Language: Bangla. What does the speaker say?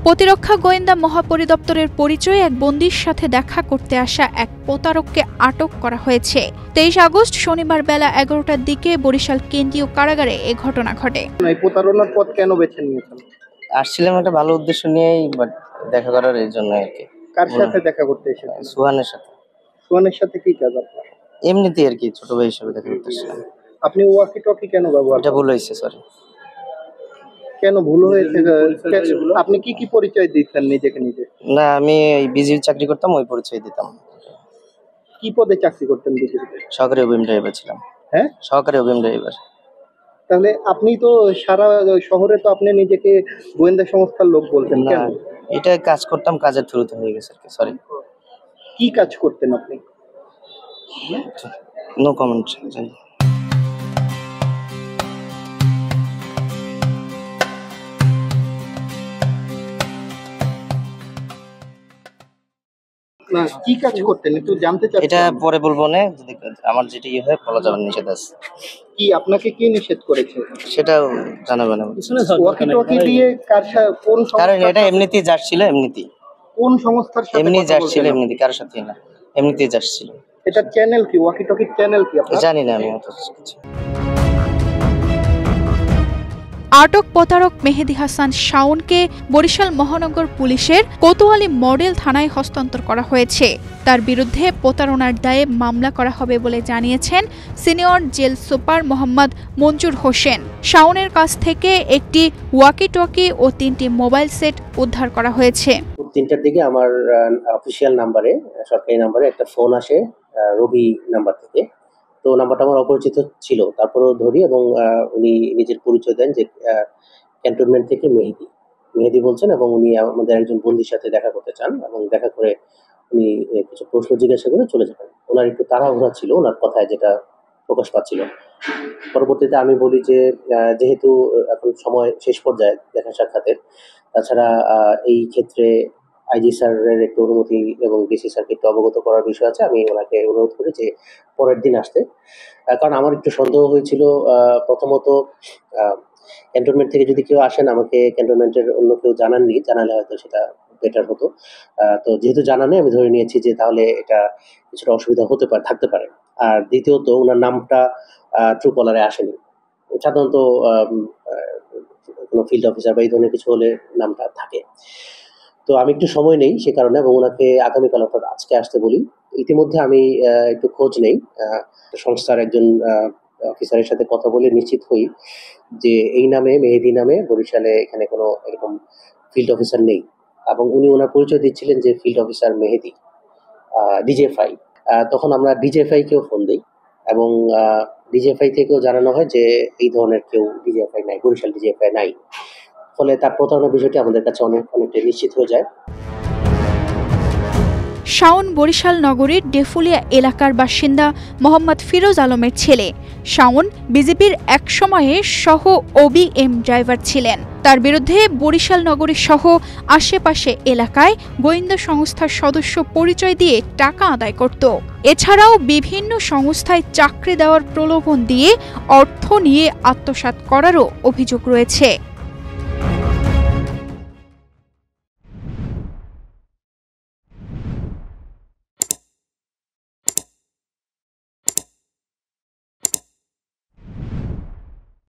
প্রতিরক্ষা গোয়েন্দা মহাপরিদপ্তরের পরিচয়ে এক বন্দীর সাথে দেখা করতে আসা এক প্রতারককে আটক করা হয়েছে। 23 আগস্ট শনিবার বেলা 11টার দিকে বরিশাল কেন্দ্রীয় কারাগারে এ ঘটনা ঘটে। এই প্রতারণার পথ কেন বেছে নিয়েছেন? আসছিলাম একটা ভালো উদ্দেশ্য নিয়েই, বাট দেখা করার এই জন্য আর কি। কার সাথে দেখা করতে এসেছেন? সুহানের সাথে। সুহানের সাথে কি কাজ আপনার? এমনিতেই আর কি, ছোট ভাই হিসেবে দেখা করতে আসছিলাম। আপনি ওয়াকি টকি কেন ব্যবহার? এটা ভুল হয়েছে, সরি। কেন ভুল হয়েছে? আপনি কি কি পরিচয় দিচ্ছেন নিজেকে নিজে? না, আমি বিজি চাকরি করতাম, ওই পরিচয় দিতাম। কি পদে চাকরি করতেন বিজিবিতে? সহকারী অভিম ড্রাইভার ছিলাম। হ্যাঁ, সহকারী অভিম ড্রাইভার। তাহলে আপনি তো সারা শহরে তো আপনি নিজেকে গোয়েন্দা সংস্থার লোক বলতেন, না, কেন? এটা কাজ করতাম, কাজের থ্রুতে হয়ে গেছে আর কি, সরি। কি কাজ করতেন আপনি? No comment. না, কি কাজ করতেন একটু জানতে চাচ্ছি। এটা পরে বলবো না, যদি আমার যেটা ইয়ে হয় বলা যাবে, নিষেধ আছে। কি আপনাকে কি নিষেধ করেছে সেটাও জানাবে না। ওয়াকি টকি দিয়ে কোন কারণ এটা এমনিতেই যাচ্ছিল, এমনিতেই কোন সংস্থার সাথে এমনি কথা যাচ্ছিল, বলছেন? এমনিতেই, কারোর সাথে না, এমনিতেই যাচ্ছিল। এটা চ্যানেল কি? ওয়াকি টকির চ্যানেল কি আপনার? জানি না আমি অত কিছু। আটক প্রতারক মেহেদী হাসান শাওনকে বরিশাল মহানগর পুলিশের কোতোয়ালি মডেল থানায় হস্তান্তর করা হয়েছে। তার বিরুদ্ধে প্রতারণার দায়ে মামলা করা হবে বলে জানিয়েছেন সিনিয়র জেল সুপার মোহাম্মদ মঞ্জুর হোসেন। শাওনের কাছ থেকে একটি ওয়াকি টকি ও 3টি মোবাইল সেট উদ্ধার করা হয়েছে। 3টার দিকে আমার অফিসিয়াল নাম্বারে, সরকারি নাম্বারে একটা ফোন আসে রবি নাম্বার থেকে। তো নাম্বারটা আমার অপরিচিত ছিল, তারপরেও ধরি এবং উনি নিজের পরিচয় দেন যে ক্যান্টনমেন্ট থেকে মেহেদি বলছেন, এবং উনি আমাদের একজন বন্ধুর সাথে দেখা করতে চান, এবং দেখা করে উনি কিছু প্রশ্ন জিজ্ঞাসা করে চলে যাবেন। ওনার একটু তাড়াহুড়া ছিল ওনার কথায়, যেটা প্রকাশ পাচ্ছিল। পরবর্তীতে আমি বলি যে যেহেতু এখন সময় শেষ পর্যায়ে দেখা সাক্ষাতের, তাছাড়া এই ক্ষেত্রে আইজি স্যারের একটু অনুমতি এবং ডিসি স্যারকে একটু অবগত করার বিষয় আছে। আমি ওনাকে অনুরোধ করি যে পরের দিন আসতে, কারণ আমার একটু সন্দেহ হয়েছিল। প্রথমত, ক্যান্টনমেন্ট থেকে যদি কেউ আসেন, আমাকে ক্যান্টনমেন্টের অন্য কেউ জানাননি, জানালে হয়তো সেটা বেটার হতো। তো যেহেতু জানা নেই, আমি ধরে নিয়েছি যে তাহলে এটা কিছুটা অসুবিধা থাকতে পারে। আর দ্বিতীয়ত, ওনার নামটা ট্রু কলারে আসেনি। সাধারণত কোনো ফিল্ড অফিসার বা এই ধরনের কিছু হলে নামটা থাকে। তো আমি একটু সময় নেই সে কারণে, এবং ওনাকে আগামীকাল অর্থাৎ আজকে আসতে বলি। ইতিমধ্যে আমি একটু খোঁজ নেই, সংস্থার একজন অফিসারের সাথে কথা বলে নিশ্চিত হই যে এই নামে, মেহেদি নামে বরিশালে এখানে কোনো এরকম ফিল্ড অফিসার নেই, এবং উনি ওনার পরিচয় দিচ্ছিলেন যে ফিল্ড অফিসার মেহেদি ডিজেফআই। তখন আমরা ডিজেফআইকেও ফোন দিই, এবং ডিজেফআই থেকেও জানানো হয় যে এই ধরনের কেউ ডিজেফআই নাই, বরিশাল ডিজেফআই নাই। ফলে তার প্রতারণার বিষয়টি আমাদের কাছে অনেকটা নিশ্চিত হয়ে যায়। শাওন বরিশাল নগরীর ডেফুলিয়া এলাকার বাসিন্দা মোহাম্মদ ফিরোজ আলমের ছেলে। শাওন বিজেপির একসময়ে সহ ওবিএম ড্রাইভার ছিলেন। তার বিরুদ্ধে বরিশাল নগরী সহ আশেপাশে এলাকায় গোয়েন্দা সংস্থার সদস্য পরিচয় দিয়ে টাকা আদায় করত। এছাড়াও বিভিন্ন সংস্থায় চাকরি দেওয়ার প্রলোভন দিয়ে অর্থ নিয়ে আত্মসাৎ করারও অভিযোগ রয়েছে।